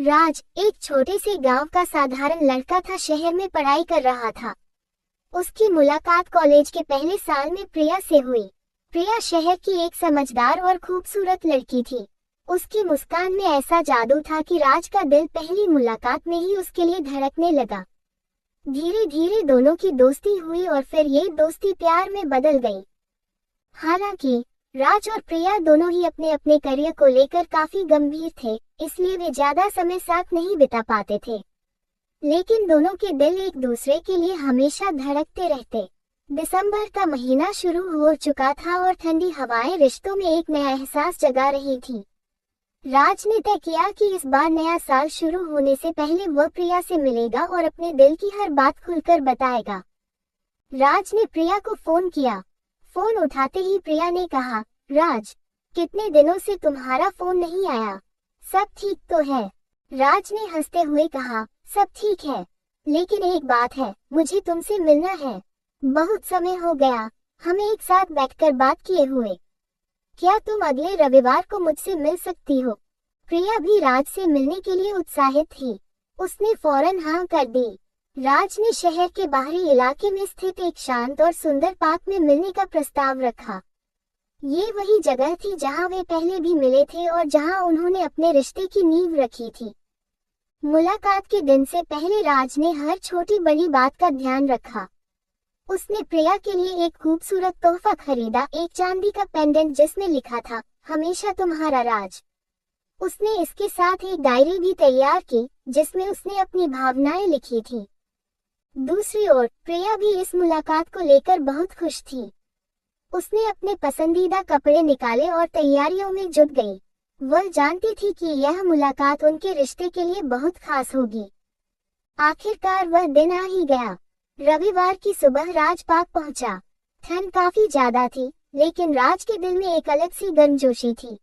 राज एक छोटे से गांव का साधारण लड़का था। शहर में पढ़ाई कर रहा था। उसकी मुलाकात कॉलेज के पहले साल में प्रिया से हुई। प्रिया शहर की एक समझदार और खूबसूरत लड़की थी। उसकी मुस्कान में ऐसा जादू था कि राज का दिल पहली मुलाकात में ही उसके लिए धड़कने लगा। धीरे धीरे दोनों की दोस्ती हुई और फिर ये दोस्ती प्यार में बदल गई। हालांकि राज और प्रिया दोनों ही अपने अपने करियर को लेकर काफी गंभीर थे, इसलिए वे ज्यादा समय साथ नहीं बिता पाते थे। लेकिन दोनों के दिल एक दूसरे के लिए हमेशा धड़कते रहते। दिसंबर का महीना शुरू हो चुका था और ठंडी हवाएं रिश्तों में एक नया एहसास जगा रही थी। राज ने तय किया कि इस बार नया साल शुरू होने से पहले वह प्रिया से मिलेगा और अपने दिल की हर बात खुलकर बताएगा। राज ने प्रिया को फोन किया। फोन उठाते ही प्रिया ने कहा, राज, कितने दिनों से तुम्हारा फोन नहीं आया, सब ठीक तो है? राज ने हंसते हुए कहा, सब ठीक है, लेकिन एक बात है, मुझे तुमसे मिलना है। बहुत समय हो गया हमें एक साथ बैठकर बात किए हुए। क्या तुम अगले रविवार को मुझसे मिल सकती हो? प्रिया भी राज से मिलने के लिए उत्साहित थी। उसने फौरन हाँ कर दी। राज ने शहर के बाहरी इलाके में स्थित एक शांत और सुंदर पार्क में मिलने का प्रस्ताव रखा। ये वही जगह थी जहां वे पहले भी मिले थे और जहां उन्होंने अपने रिश्ते की नींव रखी थी। मुलाकात के दिन से पहले राज ने हर छोटी बड़ी बात का ध्यान रखा। उसने प्रिया के लिए एक खूबसूरत तोहफा खरीदा, एक चांदी का पेंडेंट जिसमें लिखा था, हमेशा तुम्हारा राज। उसने इसके साथ एक डायरी भी तैयार की जिसमें उसने अपनी भावनाएं लिखी थी। दूसरी ओर प्रिया भी इस मुलाकात को लेकर बहुत खुश थी। उसने अपने पसंदीदा कपड़े निकाले और तैयारियों में जुट गई। वह जानती थी कि यह मुलाकात उनके रिश्ते के लिए बहुत खास होगी। आखिरकार वह दिन आ ही गया। रविवार की सुबह राज पार्क पहुंचा। ठंड काफी ज्यादा थी, लेकिन राज के दिल में एक अलग सी गर्मजोशी थी।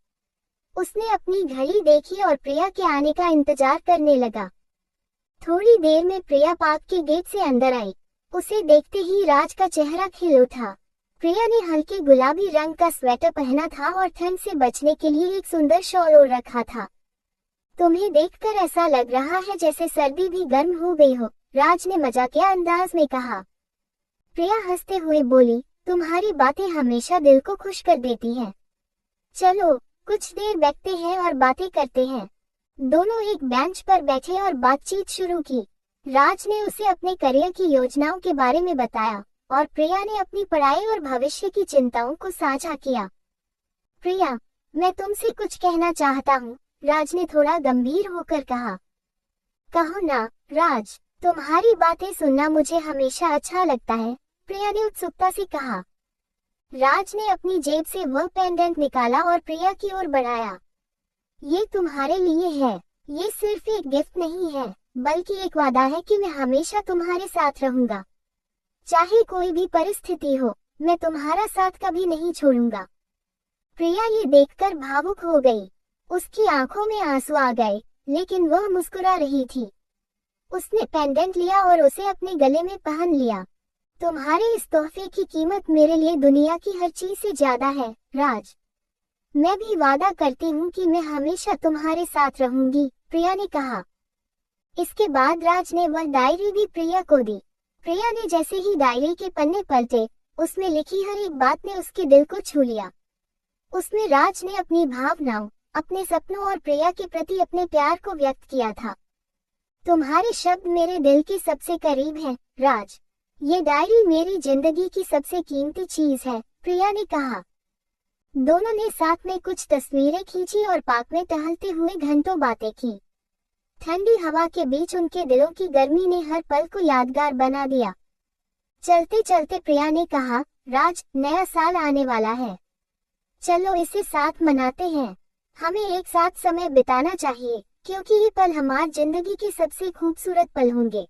उसने अपनी घड़ी देखी और प्रिया के आने का इंतजार करने लगा। थोड़ी देर में प्रिया पार्क के गेट से अंदर आई। उसे देखते ही राज का चेहरा खिल उठा। प्रिया ने हल्के गुलाबी रंग का स्वेटर पहना था और ठंड से बचने के लिए एक सुंदर शॉल ओढ़ रखा था। तुम्हें देखकर ऐसा लग रहा है जैसे सर्दी भी गर्म हो गई हो, राज ने मजाकिया अंदाज में कहा। प्रिया हंसते हुए बोली, तुम्हारी बातें हमेशा दिल को खुश कर देती हैं। चलो कुछ देर बैठते हैं और बातें करते हैं। दोनों एक बेंच पर बैठे और बातचीत शुरू की। राज ने उसे अपने करियर की योजनाओं के बारे में बताया और प्रिया ने अपनी पढ़ाई और भविष्य की चिंताओं को साझा किया। प्रिया, मैं तुमसे कुछ कहना चाहता हूँ, राज ने थोड़ा गंभीर होकर कहा। कहो ना राज, तुम्हारी बातें सुनना मुझे हमेशा अच्छा लगता है, प्रिया ने उत्सुकता से कहा। राज ने अपनी जेब से वह पेंडेंट निकाला और प्रिया की ओर बढ़ाया। ये तुम्हारे लिए है। ये सिर्फ एक गिफ्ट नहीं है, बल्कि एक वादा है कि मैं हमेशा तुम्हारे साथ रहूंगा। चाहे कोई भी परिस्थिति हो, मैं तुम्हारा साथ कभी नहीं छोड़ूंगा। प्रिया ये देखकर भावुक हो गई। उसकी आंखों में आंसू आ गए, लेकिन वह मुस्कुरा रही थी। उसने पेंडेंट लिया और उसे अपने गले में पहन लिया। तुम्हारे इस तोहफे की कीमत मेरे लिए दुनिया की हर चीज से ज्यादा है, राज। मैं भी वादा करती हूँ कि मैं हमेशा तुम्हारे साथ रहूंगी, प्रिया ने कहा। इसके बाद राज ने वह डायरी भी प्रिया को दी। प्रिया ने जैसे ही डायरी के पन्ने पलटे, उसमें लिखी हर एक बात ने उसके दिल को छू लिया। उसमें राज ने अपनी भावनाओं, अपने सपनों और प्रिया के प्रति अपने प्यार को व्यक्त किया था। तुम्हारे शब्द मेरे दिल के सबसे करीब हैं, राज। ये डायरी मेरी जिंदगी की सबसे कीमती चीज है, प्रिया ने कहा। दोनों ने साथ में कुछ तस्वीरें खींची और पार्क में टहलते हुए घंटों बातें की। ठंडी हवा के बीच उनके दिलों की गर्मी ने हर पल को यादगार बना दिया। चलते चलते प्रिया ने कहा, राज, नया साल आने वाला है। चलो इसे साथ मनाते हैं। हमें एक साथ समय बिताना चाहिए, क्योंकि ये पल हमारी जिंदगी के सबसे खूबसूरत पल होंगे।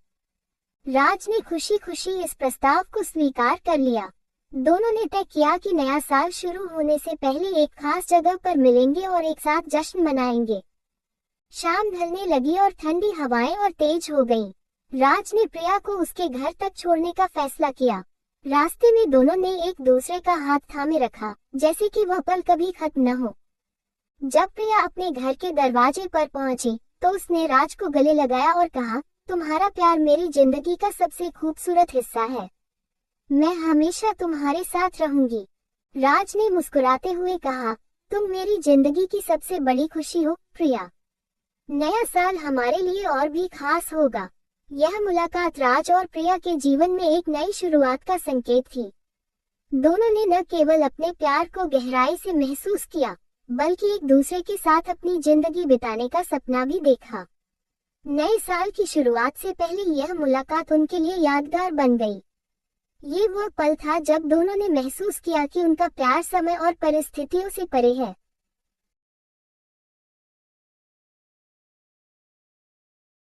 राज ने खुशी खुशी इस प्रस्ताव को स्वीकार कर लिया। दोनों ने तय किया कि नया साल शुरू होने से पहले एक खास जगह पर मिलेंगे और एक साथ जश्न मनाएंगे। शाम ढलने लगी और ठंडी हवाएं और तेज हो गईं। राज ने प्रिया को उसके घर तक छोड़ने का फैसला किया। रास्ते में दोनों ने एक दूसरे का हाथ थामे रखा, जैसे कि वह पल कभी खत्म न हो। जब प्रिया अपने घर के दरवाजे पर पहुंची, तो उसने राज को गले लगाया और कहा, तुम्हारा प्यार मेरी जिंदगी का सबसे खूबसूरत हिस्सा है। मैं हमेशा तुम्हारे साथ रहूंगी। राज ने मुस्कुराते हुए कहा, तुम मेरी जिंदगी की सबसे बड़ी खुशी हो, प्रिया। नया साल हमारे लिए और भी खास होगा। यह मुलाकात राज और प्रिया के जीवन में एक नई शुरुआत का संकेत थी। दोनों ने न केवल अपने प्यार को गहराई से महसूस किया, बल्कि एक दूसरे के साथ अपनी जिंदगी बिताने का सपना भी देखा। नए साल की शुरुआत से पहले यह मुलाकात उनके लिए यादगार बन गई। ये वो पल था जब दोनों ने महसूस किया कि उनका प्यार समय और परिस्थितियों से परे है।